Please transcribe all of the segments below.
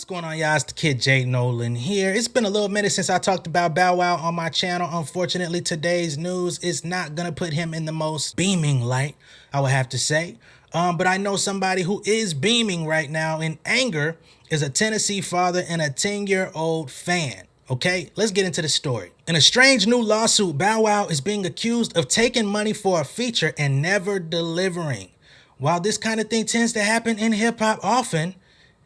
What's going on, y'all? It's the kid Jay Nolan here. It's been a little minute since I talked about Bow Wow on my channel. Unfortunately, today's news is not gonna put him in the most beaming light, I would have to say. But I know somebody who is beaming right now in anger is a Tennessee father and a 10-year-old fan. Okay, let's get into the story. In a strange new lawsuit, Bow Wow is being accused of taking money for a feature and never delivering. While this kind of thing tends to happen in hip-hop often,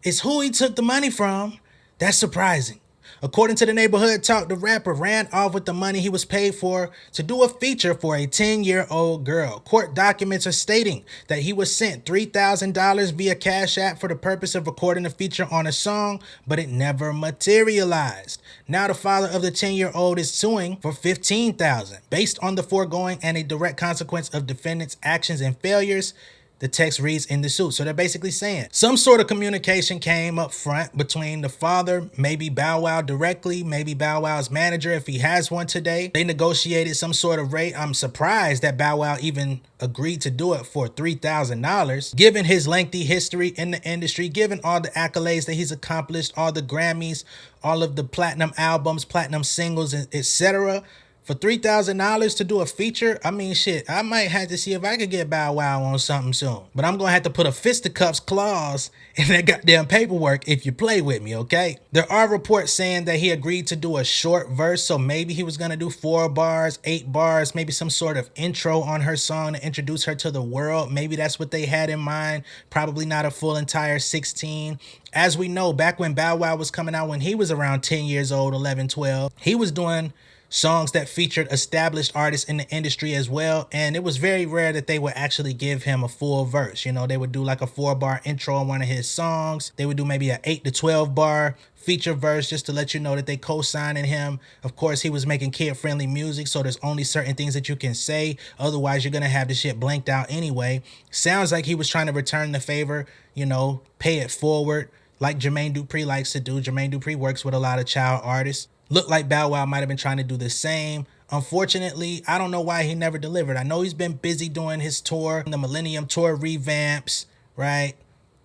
it's who he took the money from that's surprising. According to the Neighborhood Talk, the rapper ran off with the money he was paid for to do a feature for a 10-year-old girl. Court documents are stating that he was sent $3,000 via Cash App for the purpose of recording a feature on a song, but it never materialized. Now the father of the 10-year-old is suing for $15,000. Based on the foregoing and a direct consequence of defendant's actions and failures, the text reads in the suit. So they're basically saying some sort of communication came up front between the father, maybe Bow Wow directly, maybe Bow Wow's manager if he has one today. They negotiated some sort of rate. I'm surprised that Bow Wow even agreed to do it for $3,000. Given his lengthy history in the industry, given all the accolades that he's accomplished, all the Grammys, all of the platinum albums, platinum singles, etc., for $3,000 to do a feature, I mean, shit, I might have to see if I could get Bow Wow on something soon. But I'm going to have to put a fisticuffs clause in that goddamn paperwork if you play with me, okay? There are reports saying that he agreed to do a short verse, so maybe he was going to do 4 bars, 8 bars, maybe some sort of intro on her song to introduce her to the world. Maybe that's what they had in mind. Probably not a full entire 16. As we know, back when Bow Wow was coming out, when he was around 10 years old, 11, 12, he was doing songs that featured established artists in the industry as well, and it was very rare that they would actually give him a full verse. You know, they would do like a 4-bar intro on one of his songs. They would do maybe an 8 to 12 bar feature verse just to let you know that they co-signing him. Of course, he was making kid-friendly music, so there's only certain things that you can say. Otherwise, you're gonna have the shit blanked out anyway. Sounds like he was trying to return the favor, you know, pay it forward, like Jermaine Dupri likes to do. Jermaine Dupri works with a lot of child artists. Looked like Bow Wow might have been trying to do the same. Unfortunately, I don't know why he never delivered. I know he's been busy doing his tour, the Millennium Tour revamps, right?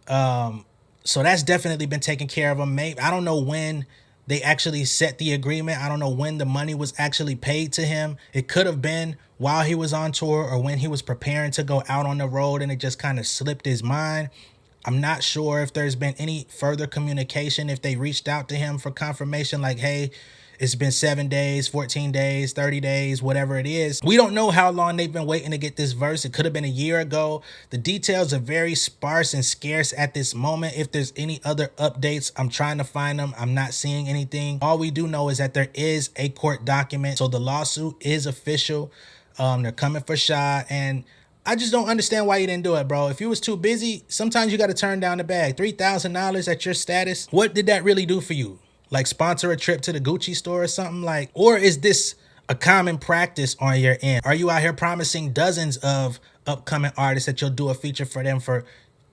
So that's definitely been taken care of him. Maybe, I don't know when they actually set the agreement. I don't know when the money was actually paid to him. It could have been while he was on tour or when he was preparing to go out on the road and it just kind of slipped his mind. I'm not sure if there's been any further communication, if they reached out to him for confirmation like, hey, it's been 7 days, 14 days, 30 days, whatever it is. We don't know how long they've been waiting to get this verse. It could have been a year ago. The details are very sparse and scarce at this moment. If there's any other updates, I'm trying to find them. I'm not seeing anything. All we do know is that there is a court document. So the lawsuit is official. They're coming for Sha, and I just don't understand why you didn't do it, bro. If you was too busy, sometimes you got to turn down the bag. $3,000 at your status. What did that really do for you? Like sponsor a trip to the Gucci store or something? Like, or is this a common practice on your end? Are you out here promising dozens of upcoming artists that you'll do a feature for them for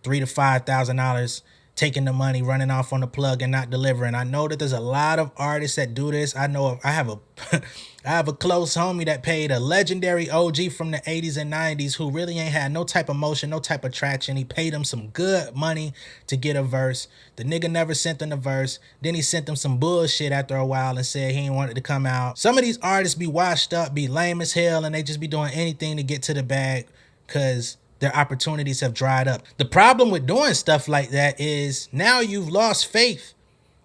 $3,000 to $5,000, taking the money, running off on the plug and not delivering? I know that there's a lot of artists that do this. I know I have a I have a close homie that paid a legendary OG from the 80s and 90s who really ain't had no type of motion, no type of traction. He paid him some good money to get a verse. The nigga never sent him the verse. Then he sent them some bullshit after a while and said he ain't wanted to come out. Some of these artists be washed up, be lame as hell, and they just be doing anything to get to the bag because their opportunities have dried up. The problem with doing stuff like that is now you've lost faith.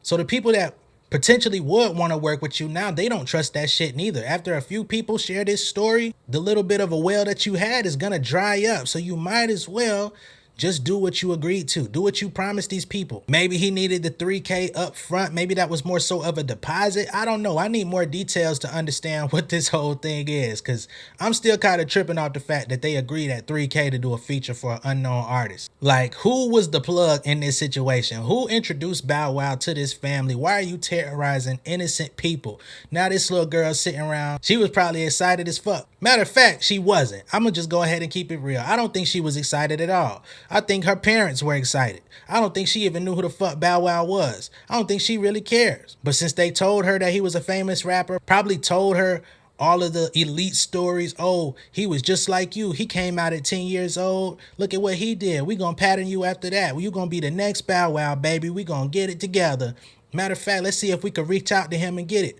So the people that potentially would want to work with you now, they don't trust that shit neither. After a few people share this story, the little bit of a well that you had is gonna dry up. So you might as well just do what you agreed to. Do what you promised these people. Maybe he needed the $3K up front. Maybe that was more so of a deposit. I don't know. I need more details to understand what this whole thing is, because I'm still kind of tripping off the fact that they agreed at $3K to do a feature for an unknown artist. Like, who was the plug in this situation? Who introduced Bow Wow to this family? Why are you terrorizing innocent people? Now this little girl sitting around, she was probably excited as fuck. Matter of fact, she wasn't. I'm gonna just go ahead and keep it real. I don't think she was excited at all. I think her parents were excited. I don't think she even knew who the fuck Bow Wow was. I don't think she really cares. But since they told her that he was a famous rapper, probably told her all of the elite stories. Oh, he was just like you. He came out at 10 years old. Look at what he did. We gonna pattern you after that. Well, you gonna be the next Bow Wow, baby. We gonna get it together. Matter of fact, let's see if we could reach out to him and get it.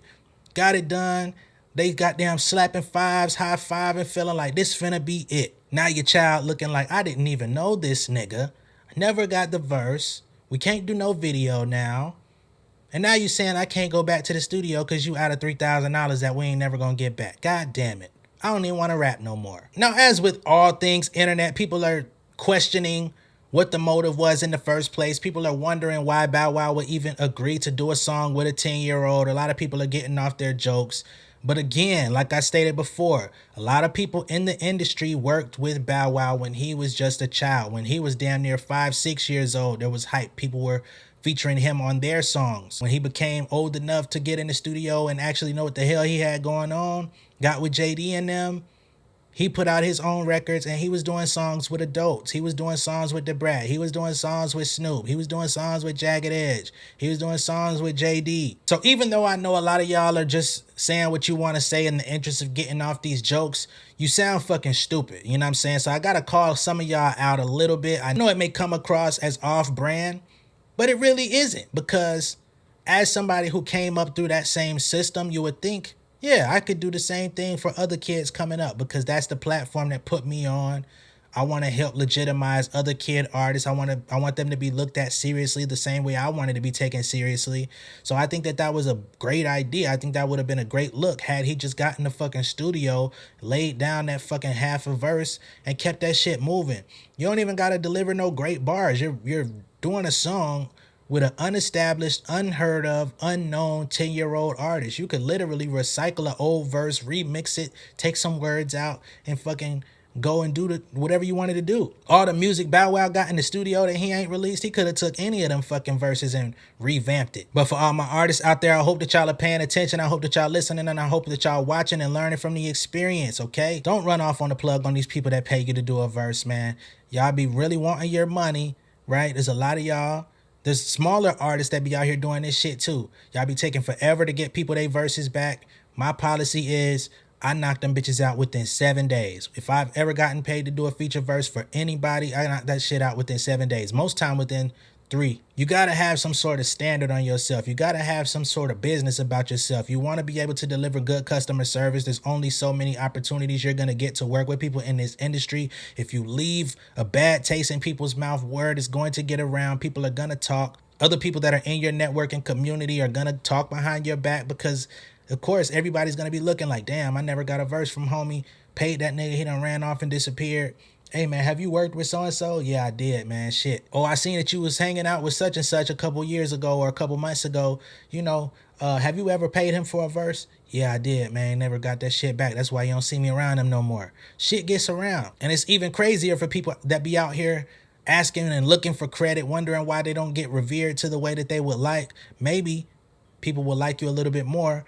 Got it done. They goddamn slapping fives, high fiving, feeling like this finna be it. Now your child looking like, I didn't even know this nigga. I never got the verse. We can't do no video now. And now you saying I can't go back to the studio because you out of $3,000 that we ain't never gonna get back. God damn it. I don't even want to rap no more. Now, as with all things internet, people are questioning what the motive was in the first place. People are wondering why Bow Wow would even agree to do a song with a 10-year-old. A lot of people are getting off their jokes. But again, like I stated before, a lot of people in the industry worked with Bow Wow when he was just a child. When he was damn near 5-6 years old, there was hype. People were featuring him on their songs. When he became old enough to get in the studio and actually know what the hell he had going on, got with JD and them, he put out his own records and he was doing songs with adults. He was doing songs with Da Brat. He was doing songs with Snoop. He was doing songs with Jagged Edge. He was doing songs with JD. So even though I know a lot of y'all are just saying what you want to say in the interest of getting off these jokes, you sound fucking stupid. You know what I'm saying? So I got to call some of y'all out a little bit. I know it may come across as off-brand, but it really isn't, because as somebody who came up through that same system, you would think, yeah, I could do the same thing for other kids coming up, because that's the platform that put me on. I want to help legitimize other kid artists. I want them to be looked at seriously the same way I wanted to be taken seriously. So I think that was a great idea. I think that would have been a great look had he just got in the fucking studio, laid down that fucking half a verse, and kept that shit moving. You don't even got to deliver no great bars. You're doing a song with an unestablished, unheard of, unknown 10-year-old artist. You could literally recycle an old verse, remix it, take some words out, and fucking go and do whatever you wanted to do. All the music Bow Wow got in the studio that he ain't released, he could have took any of them fucking verses and revamped it. But for all my artists out there, I hope that y'all are paying attention. I hope that y'all listening, and I hope that y'all watching and learning from the experience, okay? Don't run off on the plug on these people that pay you to do a verse, man. Y'all be really wanting your money, right? There's a lot of y'all. There's smaller artists that be out here doing this shit too. Y'all be taking forever to get people their verses back. My policy is I knock them bitches out within 7 days. If I've ever gotten paid to do a feature verse for anybody, I knock that shit out within 7 days. Most time within 3. You got to have some sort of standard on yourself. You got to have some sort of business about yourself. You want to be able to deliver good customer service. There's only so many opportunities you're going to get to work with people in this industry. If you leave a bad taste in people's mouth, word is going to get around. People are going to talk. Other people that are in your network and community are going to talk behind your back, because of course everybody's going to be looking like, damn, I never got a verse from homie. Paid that nigga, he done ran off and disappeared. Hey man, have you worked with so-and-so? Yeah, I did, man. Shit. Oh, I seen that you was hanging out with such and such a couple years ago or a couple months ago. You know, have you ever paid him for a verse? Yeah, I did, man. Never got that shit back. That's why you don't see me around him no more. Shit gets around. And it's even crazier for people that be out here asking and looking for credit, wondering why they don't get revered to the way that they would like. Maybe people will like you a little bit more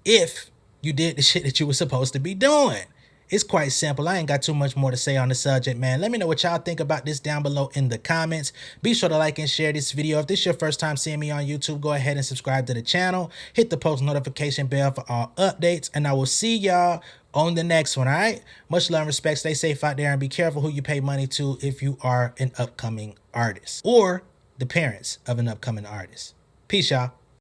if you did the shit that you were supposed to be doing. It's quite simple. I ain't got too much more to say on the subject, man. Let me know what y'all think about this down below in the comments. Be sure to like and share this video. If this is your first time seeing me on YouTube, go ahead and subscribe to the channel. Hit the post notification bell for all updates, and I will see y'all on the next one, all right? Much love and respect. Stay safe out there, and be careful who you pay money to if you are an upcoming artist or the parents of an upcoming artist. Peace, y'all.